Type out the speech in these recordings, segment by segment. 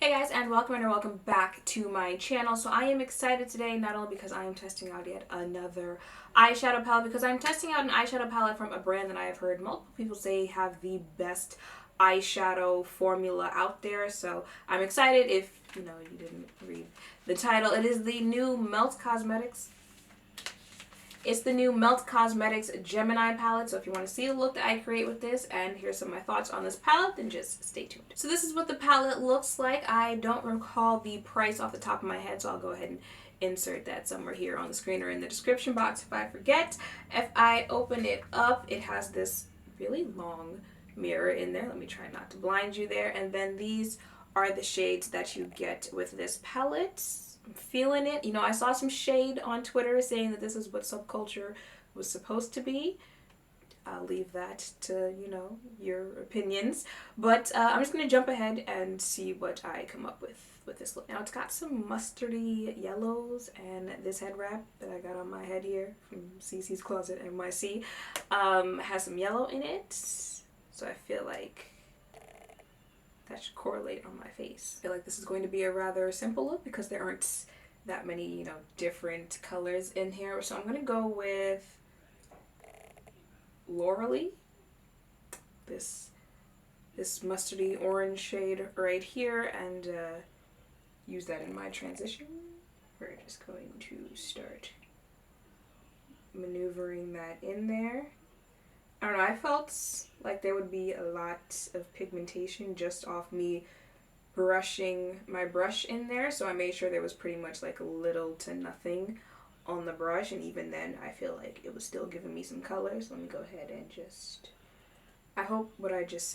Hey guys, and welcome back to my channel. So I am excited today, not only because I am testing out yet another eyeshadow palette, because I'm testing out an eyeshadow palette from a brand that I have heard multiple people say have the best eyeshadow formula out there. So I'm excited. If you didn't read the title, it is the new Melt Cosmetics. It's the new Melt Cosmetics Gemini palette. So if you want to see the look that I create with this and hear some of my thoughts on this palette, then just stay tuned. So this is what the palette looks like. I don't recall the price off the top of my head, so I'll go ahead and insert that somewhere here on the screen or in the description box if I forget. If I open it up, it has this really long mirror in there. Let me try not to blind you there. And then these are the shades that you get with this palette. I'm feeling it. You know, I saw some shade on Twitter saying that this is what Subculture was supposed to be. I'll leave that to, your opinions. But I'm just going to jump ahead and see what I come up with this look. Now, it's got some mustardy yellows, and this head wrap that I got on my head here from CC's Closet NYC has some yellow in it. So I feel like that should correlate on my face. I feel like this is going to be a rather simple look because there aren't that many, different colors in here. So I'm going to go with Laurely, this mustardy orange shade right here, and use that in my transition. We're just going to start maneuvering that in there. I don't know, I felt like there would be a lot of pigmentation just off me brushing my brush in there, so I made sure there was pretty much like little to nothing on the brush, and even then I feel like it was still giving me some color. So let me go ahead and just, I hope what I just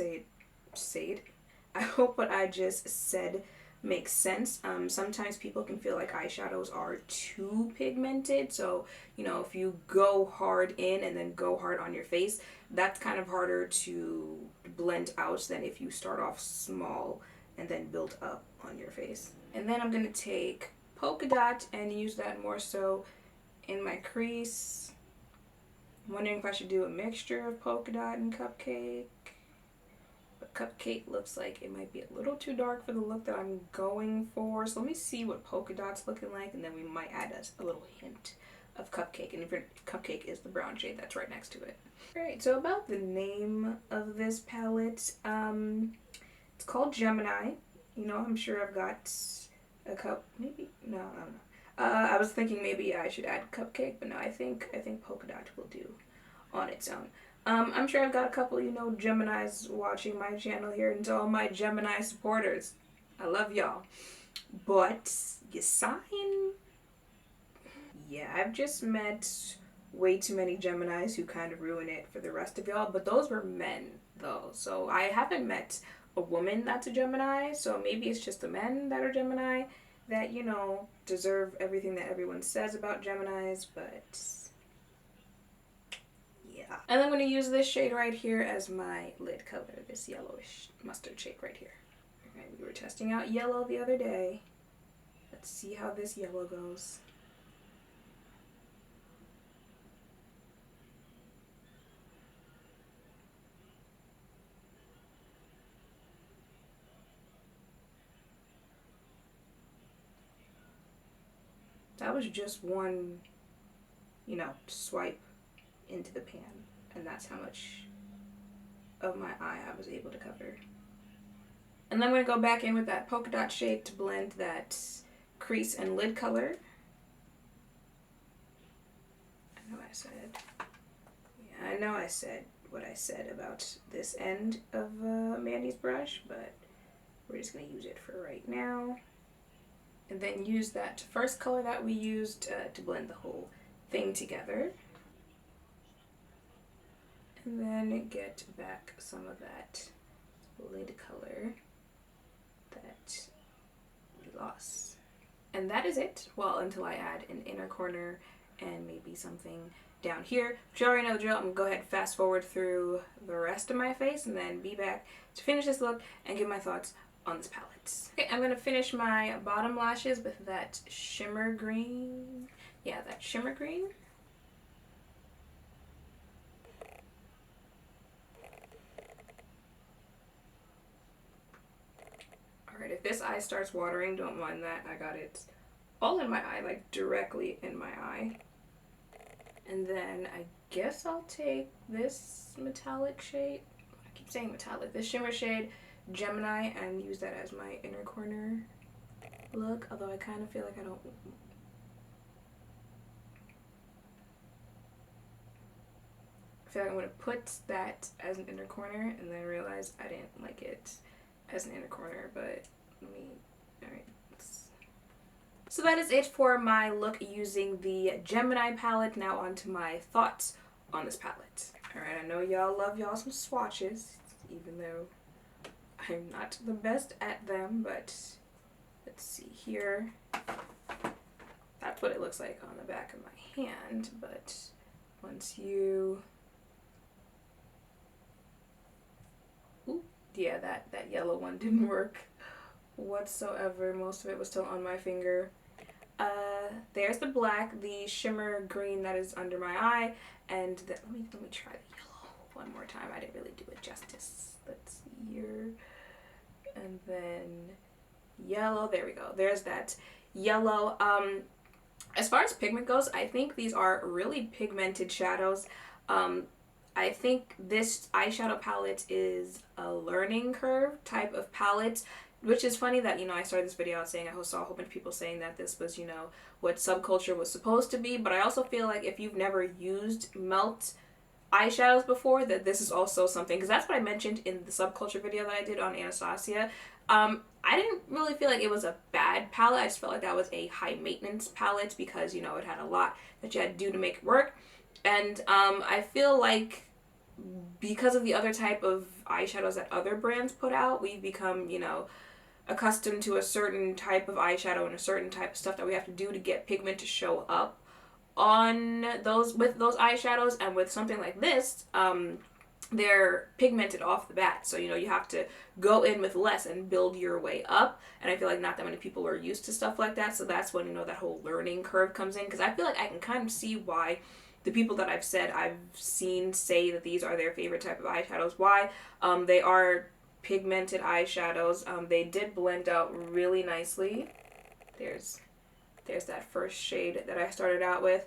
I hope what I just said makes sense. Sometimes people can feel like eyeshadows are too pigmented, so if you go hard in and then go hard on your face, that's kind of harder to blend out than if you start off small and then build up on your face. And then I'm going to take polka dot and use that more so in my crease. I'm wondering if I should do a mixture of polka dot and cupcake. But cupcake looks like it might be a little too dark for the look that I'm going for. So let me see what polka dot's looking like, and then we might add a little hint of cupcake. And cupcake is the brown shade that's right next to it. Alright, so about the name of this palette, it's called Gemini. I'm sure I've got a cup, maybe, no, I don't know. I was thinking maybe I should add cupcake, but no, I think polka dot will do on its own. I'm sure I've got a couple, Geminis watching my channel here, and to all my Gemini supporters, I love y'all. But your sign, yeah, I've just met way too many Geminis who kind of ruin it for the rest of y'all, but those were men, though, so I haven't met a woman that's a Gemini, so maybe it's just the men that are Gemini that, deserve everything that everyone says about Geminis, but yeah. And I'm going to use this shade right here as my lid color, this yellowish mustard shade right here. Okay, we were testing out yellow the other day. Let's see how this yellow goes. That was just one, swipe into the pan, and that's how much of my eye I was able to cover. And then I'm going to go back in with that polka dot shade to blend that crease and lid color. I know I said what I said about this end of Mandy's brush, but we're just going to use it for right now. And then use that first color that we used to blend the whole thing together. And then get back some of that lid color that we lost. And that is it. Well, until I add an inner corner and maybe something down here. But you already know the drill. I'm going to go ahead and fast forward through the rest of my face and then be back to finish this look and give my thoughts on this palette. Okay, I'm going to finish my bottom lashes with that shimmer green. Yeah, that shimmer green. Alright, if this eye starts watering, don't mind that. I got it all in my eye, like directly in my eye. And then I guess I'll take this metallic shade. I keep saying metallic. This shimmer shade, Gemini, and use that as my inner corner look. Although I kind of feel like I don't. I feel like I'm going to put that as an inner corner and then realize I didn't like it as an inner corner. But let me. Alright. So that is it for my look using the Gemini palette. Now on to my thoughts on this palette. Alright, I know y'all love y'all some swatches, even though I'm not the best at them, but let's see here. That's what it looks like on the back of my hand, but once you... Ooh, yeah, that yellow one didn't work whatsoever. Most of it was still on my finger. There's the black, the shimmer green that is under my eye, and let me try the yellow one more time. I didn't really do it justice. Let's see here. And then yellow, there we go. There's that yellow. As far as pigment goes, I think these are really pigmented shadows. I think this eyeshadow palette is a learning curve type of palette. Which is funny that, you know, I started this video out saying I saw a whole bunch of people saying that this was, you know, what subculture was supposed to be. But I also feel like if you've never used melt eyeshadows before, that this is also something. Because that's what I mentioned in the subculture video that I did on Anastasia. I didn't really feel like it was a bad palette. I just felt like that was a high maintenance palette because, you know, it had a lot that you had to do to make it work. And I feel like because of the other type of eyeshadows that other brands put out, we've become, you know, accustomed to a certain type of eyeshadow and a certain type of stuff that we have to do to get pigment to show up on those eyeshadows. And with something like this, they're pigmented off the bat, so you know you have to go in with less and build your way up. And I feel like not that many people are used to stuff like that, so that's when, you know, that whole learning curve comes in. Because I feel like I can kind of see why the people that I've seen say that these are their favorite type of eyeshadows. Why? They are pigmented eyeshadows. They did blend out really nicely. There's that first shade that I started out with.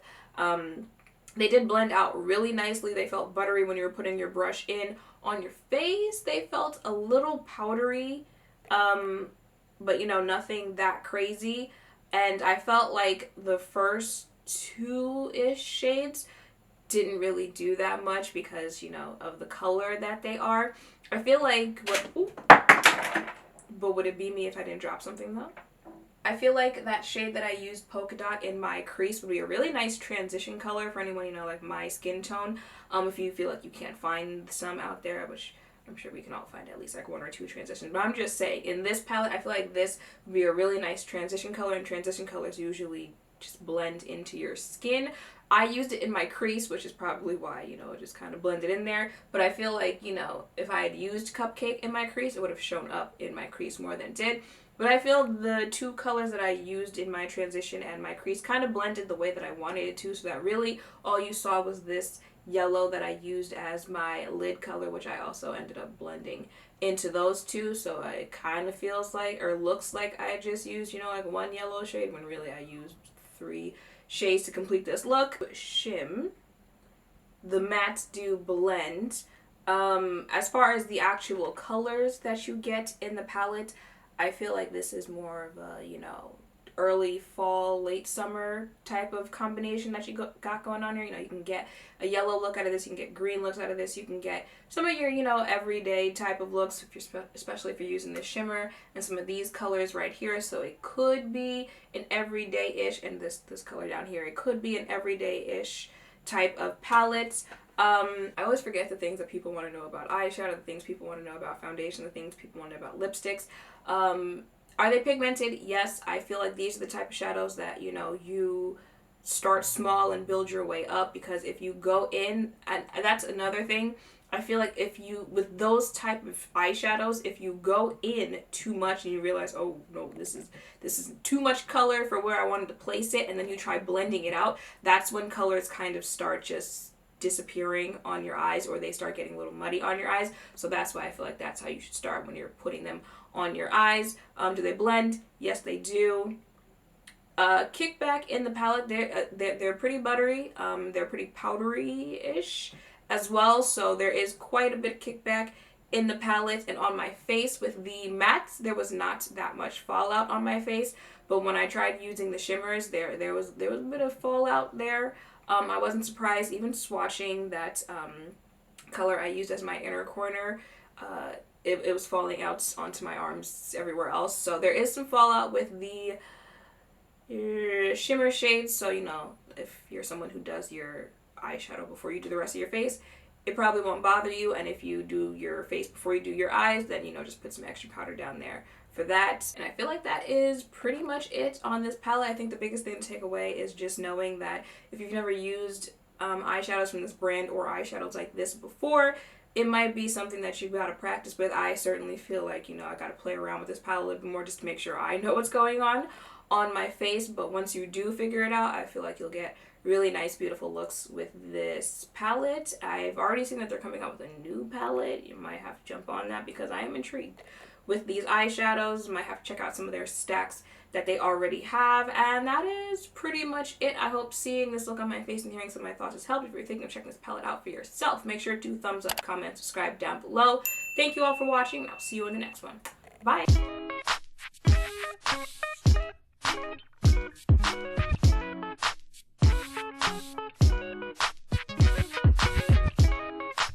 They did blend out really nicely. They felt buttery when you were putting your brush in. On your face, they felt a little powdery, but, you know, nothing that crazy. And I felt like the first two-ish shades didn't really do that much because, you know, of the color that they are. I feel like but would it be me if I didn't drop something though? I feel like that shade that I used, Polka Dot, in my crease would be a really nice transition color for anyone, you know, like my skin tone. If you feel like you can't find some out there, which I'm sure we can all find at least like one or two transitions. But I'm just saying, in this palette, I feel like this would be a really nice transition color, and transition colors usually just blend into your skin. I used it in my crease, which is probably why, you know, it just kind of blended in there. But I feel like, you know, if I had used Cupcake in my crease, it would have shown up in my crease more than it did. But I feel the two colors that I used in my transition and my crease kind of blended the way that I wanted it to, so that really all you saw was this yellow that I used as my lid color, which I also ended up blending into those two. So it kind of feels like, or looks like, I just used, you know, like one yellow shade when really I used 3 shades to complete this look. Shim, the mattes do blend. As far as the actual colors that you get in the palette, I feel like this is more of a, you know, early fall, late summer type of combination that you got going on here. You know, you can get a yellow look out of this, you can get green looks out of this, you can get some of your, you know, everyday type of looks, if you're especially if you're using this shimmer and some of these colors right here. So it could be an everyday-ish, and this color down here, it could be an everyday-ish type of palette. I always forget the things that people want to know about eyeshadow, the things people want to know about foundation, the things people want to know about lipsticks. Are they pigmented? Yes. I feel like these are the type of shadows that, you know, you start small and build your way up, because if you go in, and that's another thing, I feel like if you, with those type of eyeshadows, if you go in too much and you realize, oh no, this is too much color for where I wanted to place it, and then you try blending it out, that's when colors kind of start just disappearing on your eyes, or they start getting a little muddy on your eyes. So that's why I feel like that's how you should start when you're putting them on your eyes. Do they blend? Yes, they do. Kickback in the palette, they're pretty buttery. They're pretty powdery-ish as well, so there is quite a bit of kickback in the palette. And on my face with the mattes, there was not that much fallout on my face, but when I tried using the shimmers, there was a bit of fallout there. I wasn't surprised, even swatching that color I used as my inner corner. It was falling out onto my arms everywhere else, so there is some fallout with the shimmer shades. So, you know, if you're someone who does your eyeshadow before you do the rest of your face, it probably won't bother you. And if you do your face before you do your eyes, then, you know, just put some extra powder down there for that. And I feel like that is pretty much it on this palette. I think the biggest thing to take away is just knowing that if you've never used eyeshadows from this brand or eyeshadows like this before, it might be something that you've got to practice with. I certainly feel like, you know, I got to play around with this palette a little bit more just to make sure I know what's going on my face. But once you do figure it out, I feel like you'll get really nice, beautiful looks with this palette. I've already seen that they're coming out with a new palette. You might have to jump on that because I am intrigued with these eyeshadows. Might have to check out some of their stacks that they already have. And that is pretty much it. I hope seeing this look on my face and hearing some of my thoughts has helped. If you're thinking of checking this palette out for yourself, make sure to thumbs up, comment, subscribe down below. Thank you all for watching. I'll see you in the next one. Bye.